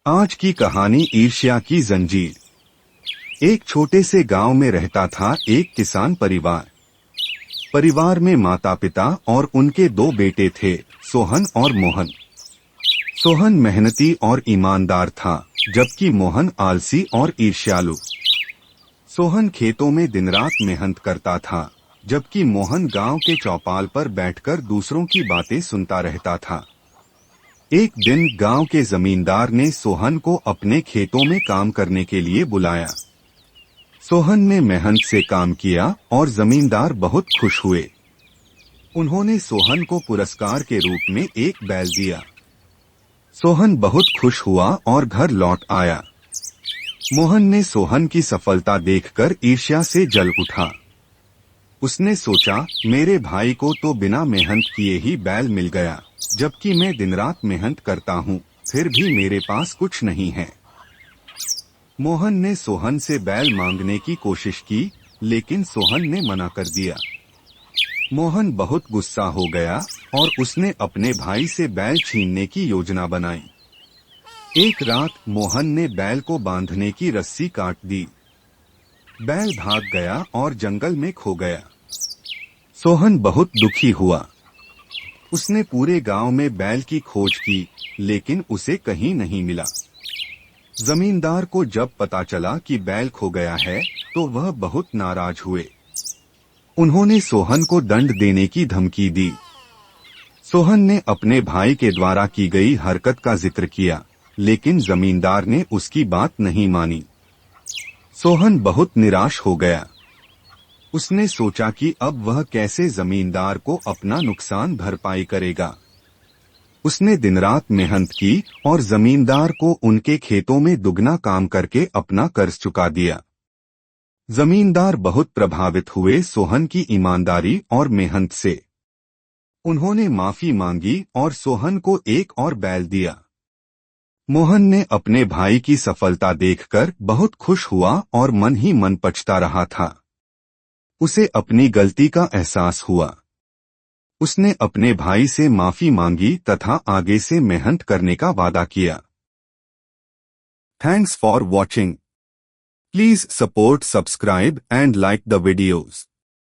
आज की कहानी ईर्ष्या की जंजीर। एक छोटे से गांव में रहता था एक किसान परिवार। परिवार में माता पिता और उनके दो बेटे थे, सोहन और मोहन। सोहन मेहनती और ईमानदार था, जबकि मोहन आलसी और ईर्ष्यालु। सोहन खेतों में दिन रात मेहनत करता था, जबकि मोहन गांव के चौपाल पर बैठकर दूसरों की बातें सुनता रहता था। एक दिन गांव के जमींदार ने सोहन को अपने खेतों में काम करने के लिए बुलाया। सोहन ने मेहनत से काम किया और जमींदार बहुत खुश हुए। उन्होंने सोहन को पुरस्कार के रूप में एक बैल दिया। सोहन बहुत खुश हुआ और घर लौट आया। मोहन ने सोहन की सफलता देखकर ईर्ष्या से जल उठा। उसने सोचा, मेरे भाई को तो बिना मेहनत किए ही बैल मिल गया, जबकि मैं दिन रात मेहनत करता हूँ, फिर भी मेरे पास कुछ नहीं है। मोहन ने सोहन से बैल मांगने की कोशिश की, लेकिन सोहन ने मना कर दिया। मोहन बहुत गुस्सा हो गया और उसने अपने भाई से बैल छीनने की योजना बनाई। एक रात मोहन ने बैल को बांधने की रस्सी काट दी। बैल भाग गया और जंगल में खो गया। सोहन बहुत दुखी हुआ। उसने पूरे गांव में बैल की खोज की, लेकिन उसे कहीं नहीं मिला। जमींदार को जब पता चला कि बैल खो गया है, तो वह बहुत नाराज हुए। उन्होंने सोहन को दंड देने की धमकी दी। सोहन ने अपने भाई के द्वारा की गई हरकत का जिक्र किया, लेकिन जमींदार ने उसकी बात नहीं मानी। सोहन बहुत निराश हो गया। उसने सोचा कि अब वह कैसे जमींदार को अपना नुकसान भरपाई करेगा। उसने दिन रात मेहनत की और जमींदार को उनके खेतों में दुगना काम करके अपना कर्ज चुका दिया। जमींदार बहुत प्रभावित हुए सोहन की ईमानदारी और मेहनत से। उन्होंने माफी मांगी और सोहन को एक और बैल दिया। मोहन ने अपने भाई की सफलता देखकर बहुत खुश हुआ और मन ही मन पछता रहा था। उसे अपनी गलती का एहसास हुआ। उसने अपने भाई से माफी मांगी तथा आगे से मेहनत करने का वादा किया। Thanks for watching. Please support, subscribe and like the videos.